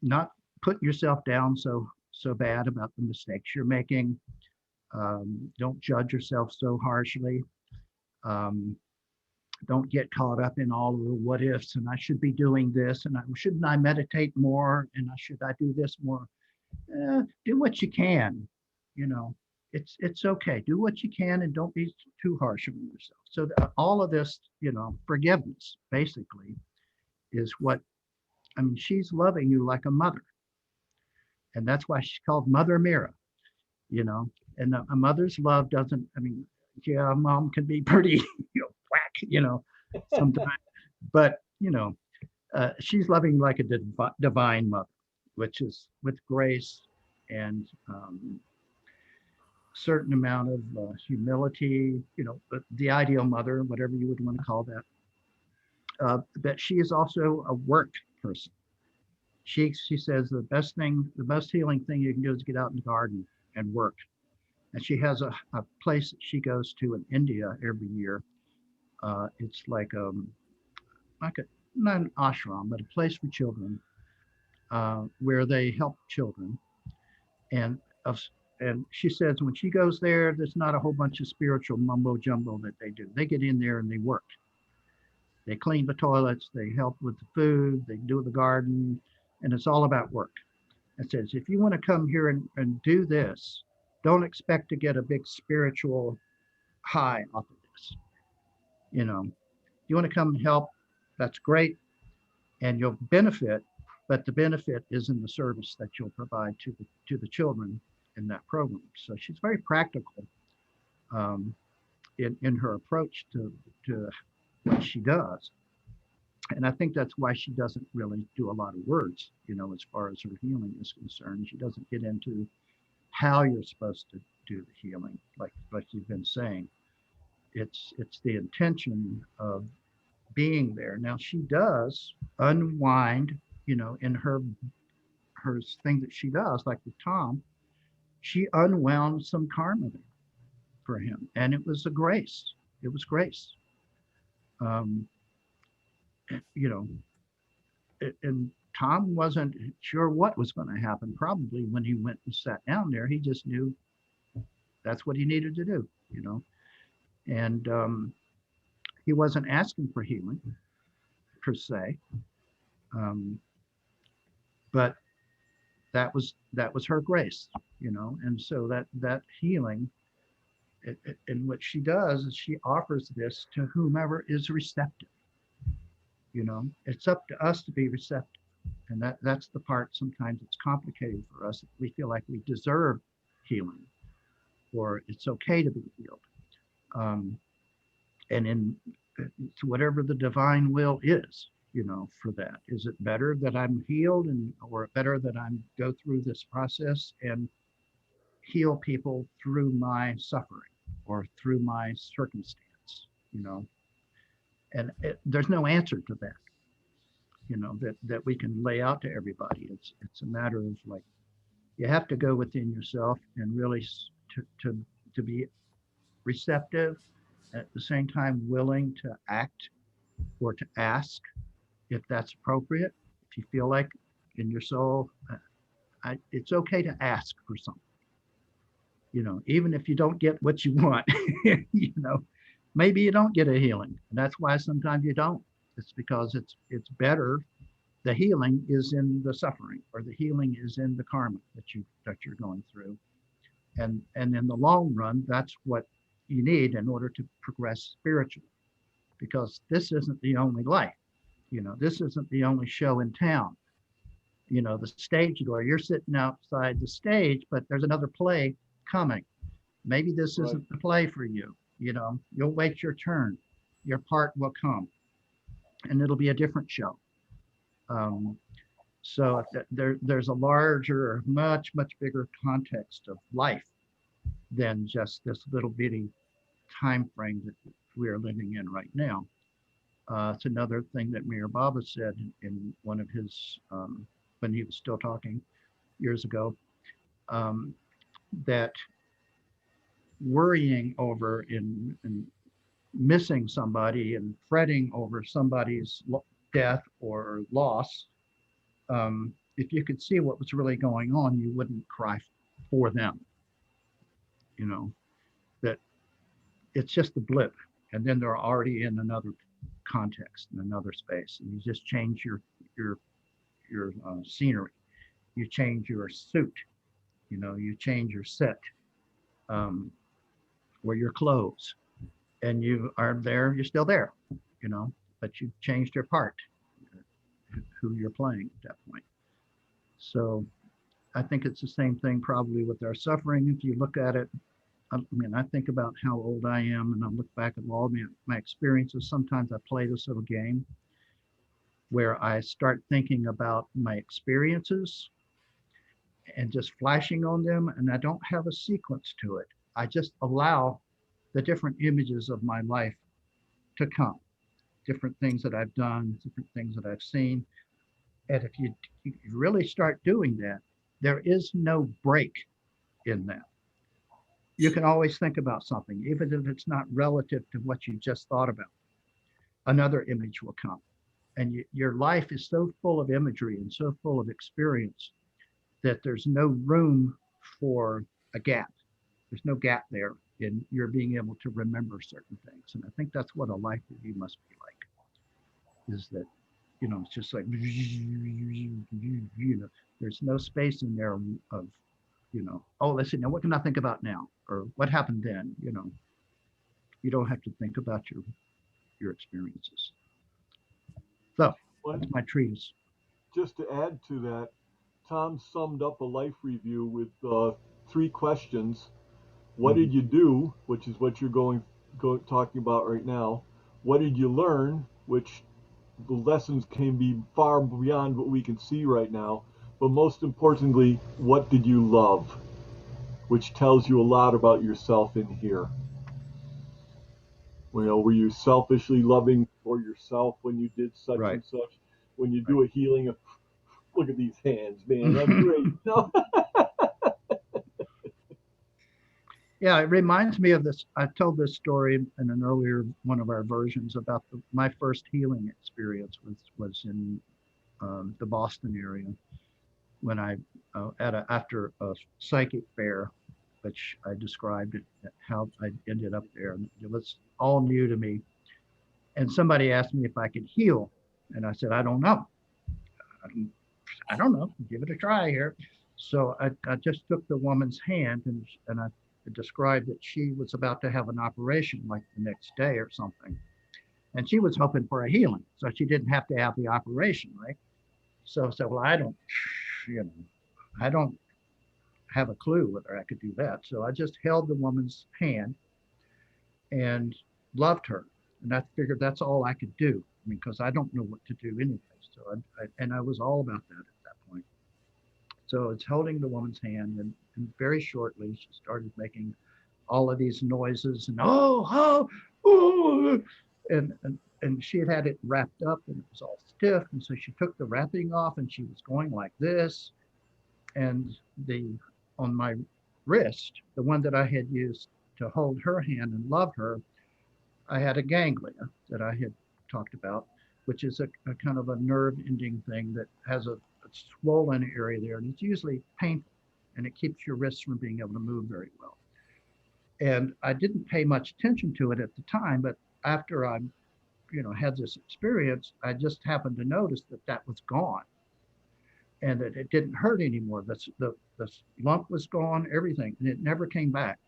not putting yourself down so bad about the mistakes you're making. Don't judge yourself so harshly. Don't get caught up in all of the what ifs, and I should be doing this, and shouldn't I meditate more, and should I do this more? Do what you can, you know. It's okay. Do what you can and don't be too harsh on yourself. So all of this, you know, forgiveness basically is what, I mean, she's loving you like a mother. And that's why she's called Mother Mira, you know. And a mother's love doesn't, I mean, yeah, mom can be pretty, you know, whack, you know, sometimes. But, you know, she's loving like a divine mother, which is with grace and certain amount of humility, you know, the ideal mother, whatever you would want to call that. But she is also a work person. She says the most healing thing you can do is get out in the garden and work. And she has a place that she goes to in India every year. It's like not an ashram, but a place for children where they help children. And she says when she goes there, there's not a whole bunch of spiritual mumbo jumbo that they do. They get in there and they work. They clean the toilets, they help with the food, they do the garden, and it's all about work. It says, if you want to come here and do this, don't expect to get a big spiritual high off of this. You know, you want to come and help, that's great, and you'll benefit, but the benefit is in the service that you'll provide to the children in that program. So she's very practical in her approach to what she does. And I think that's why she doesn't really do a lot of words, you know, as far as her healing is concerned. She doesn't get into how you're supposed to do the healing, like you've been saying. It's the intention of being there. Now she does unwind, you know, in her thing that she does, like with Tom, she unwound some karma there for him, and it was a grace. It was grace. You know, and Tom wasn't sure what was going to happen. Probably when he went and sat down there, he just knew that's what he needed to do, you know. And he wasn't asking for healing per se, but that was her grace, you know. And so that healing, and what she does is she offers this to whomever is receptive. You know, it's up to us to be receptive. And that's the part sometimes it's complicated for us. We feel like we deserve healing or it's okay to be healed. And in whatever the divine will is, you know, for that. Is it better that I'm healed or better that I go through this process and heal people through my suffering or through my circumstance, you know? And there's no answer to that, you know, that we can lay out to everybody. It's a matter of like, you have to go within yourself and really to be receptive, at the same time willing to act or to ask if that's appropriate. If you feel like in your soul, it's okay to ask for something, you know, even if you don't get what you want, you know. Maybe you don't get a healing, and that's why sometimes you don't. It's because it's better The healing is in the suffering, or the healing is in the karma that you're going through. And in the long run, that's what you need in order to progress spiritually, because this isn't the only life. This isn't the only show in town. The stage door, you're sitting outside the stage, but there's another play coming. Maybe this Right. isn't the play for you. You'll wait your turn. Your part will come, and it'll be a different show. So there's a larger, much bigger context of life than just this little bitty time frame that we are living in right now. It's another thing that Mayor Baba said in one of his, when he was still talking years ago, that worrying over and missing somebody and fretting over somebody's death or loss, if you could see what was really going on, you wouldn't cry for them. That it's just a blip, and then they're already in another context, in another space, and you just change your scenery. You change your suit. You change your set, or your clothes, and you are there. You're still there, but you've changed your part, who you're playing at that point. So I think it's the same thing probably with our suffering. If you look at it, I think about how old I am, and I look back at all my experiences. Sometimes I play this little game where I start thinking about my experiences and just flashing on them, and I don't have a sequence to it. I just allow the different images of my life to come, different things that I've done, different things that I've seen. And if you really start doing that, there is no break in that. You can always think about something, even if it's not relative to what you just thought about. Another image will come. And your life is so full of imagery and so full of experience that there's no room for a gap. There's no gap there in your being able to remember certain things. And I think that's what a life review must be like, is that, it's just like, there's no space in there of, oh, let's see, now what can I think about now? Or what happened then? You don't have to think about your experiences. So that's my treatise. Just to add to that, Tom summed up a life review with 3 questions. What did you do, which is what you're talking about right now? What did you learn, which the lessons can be far beyond what we can see right now. But most importantly, what did you love? Which tells you a lot about yourself in here. Were you selfishly loving for yourself when you did such Right. and such? When you do a healing, look at these hands, man, I'm great. No. Yeah, it reminds me of this. I told this story in an earlier one of our versions about my first healing experience was in the Boston area when I after a psychic fair, which I described it, how I ended up there. And it was all new to me. And somebody asked me if I could heal, and I said, I don't know. I don't know. Give it a try here. So I just took the woman's hand and I described that she was about to have an operation like the next day or something. And she was hoping for a healing. So she didn't have to have the operation, right? So I said, well, I don't have a clue whether I could do that. So I just held the woman's hand and loved her. And I figured that's all I could do, because I don't know what to do anyway. So I was all about that at that point. So it's holding the woman's hand, and very shortly she started making all of these noises and and she had it wrapped up and it was all stiff, and so she took the wrapping off and she was going like this, and on my wrist, the one that I had used to hold her hand and love her, I had a ganglia that I had talked about, which is a kind of a nerve ending thing that has a swollen area there, and it's usually painful, and it keeps your wrists from being able to move very well. And I didn't pay much attention to it at the time, but after I had this experience, I just happened to notice that that was gone and that it didn't hurt anymore. The lump was gone, everything, and it never came back.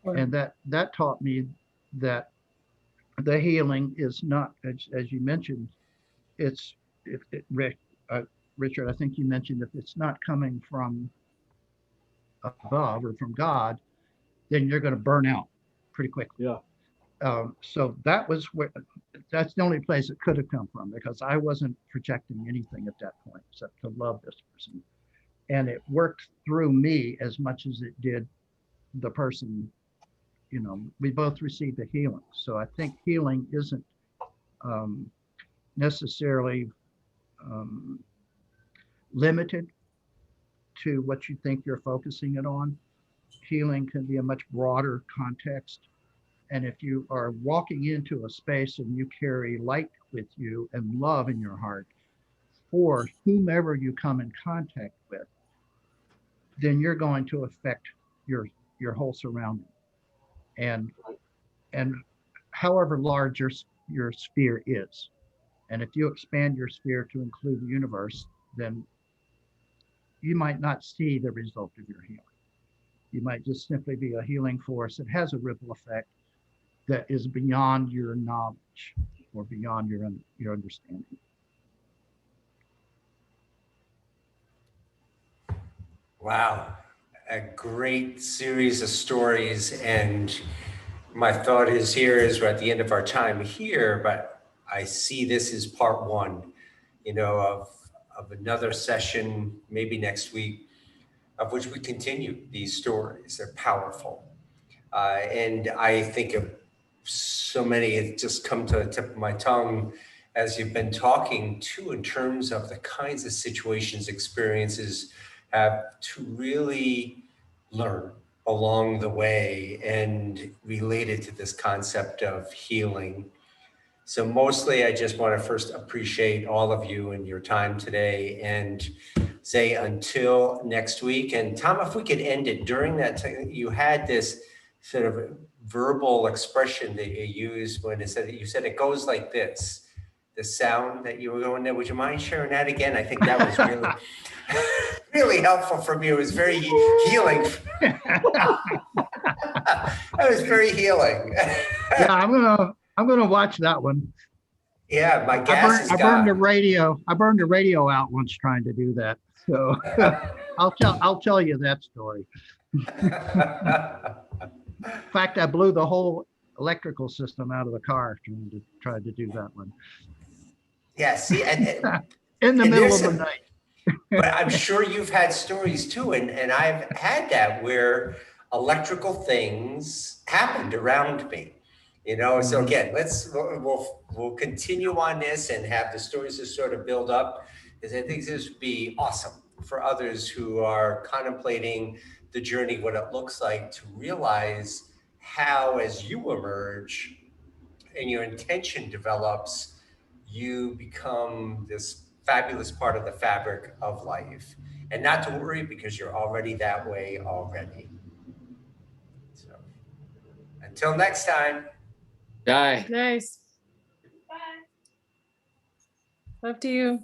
And that taught me that the healing is not, as you mentioned, it's Richard, I think you mentioned if it's not coming from above or from God, then you're going to burn out pretty quickly. Yeah. So that's the only place it could have come from, because I wasn't projecting anything at that point except to love this person. And it worked through me as much as it did the person. We both received a healing. So I think healing isn't necessarily limited to what you think you're focusing it on. Healing can be a much broader context. And if you are walking into a space and you carry light with you and love in your heart for whomever you come in contact with, then you're going to affect your whole surrounding. And however large your sphere is. And if you expand your sphere to include the universe, then you might not see the result of your healing. You might just simply be a healing force that has a ripple effect that is beyond your knowledge or beyond your understanding. Wow, a great series of stories. And my thought is here is we're at the end of our time here, but I see this as part one, of another session, maybe next week, of which we continue these stories. They're powerful. And I think of so many, it just come to the tip of my tongue as you've been talking too, in terms of the kinds of situations, experiences have to really learn along the way and related to this concept of healing. So mostly I just want to first appreciate all of you and your time today and say until next week. And Tom, if we could end it during that time, you had this sort of verbal expression that you used when you said it goes like this, the sound that you were going there. Would you mind sharing that again? I think that was really, really helpful for me. It was very healing. That was very healing. Yeah, I'm gonna watch that one. Yeah, my gas is I burned the gone. radio. I burned the radio out once trying to do that. So I'll tell you that story. In fact, I blew the whole electrical system out of the car trying to do that one. Yeah, see, and in the middle of the night. But I'm sure you've had stories too, and I've had that where electrical things happened around me. So again, we'll continue on this and have the stories to sort of build up, because I think this would be awesome for others who are contemplating the journey, what it looks like to realize how, as you emerge and your intention develops, you become this fabulous part of the fabric of life. And not to worry, because you're already that way already. So until next time. Bye. Nice. Bye. Love to you.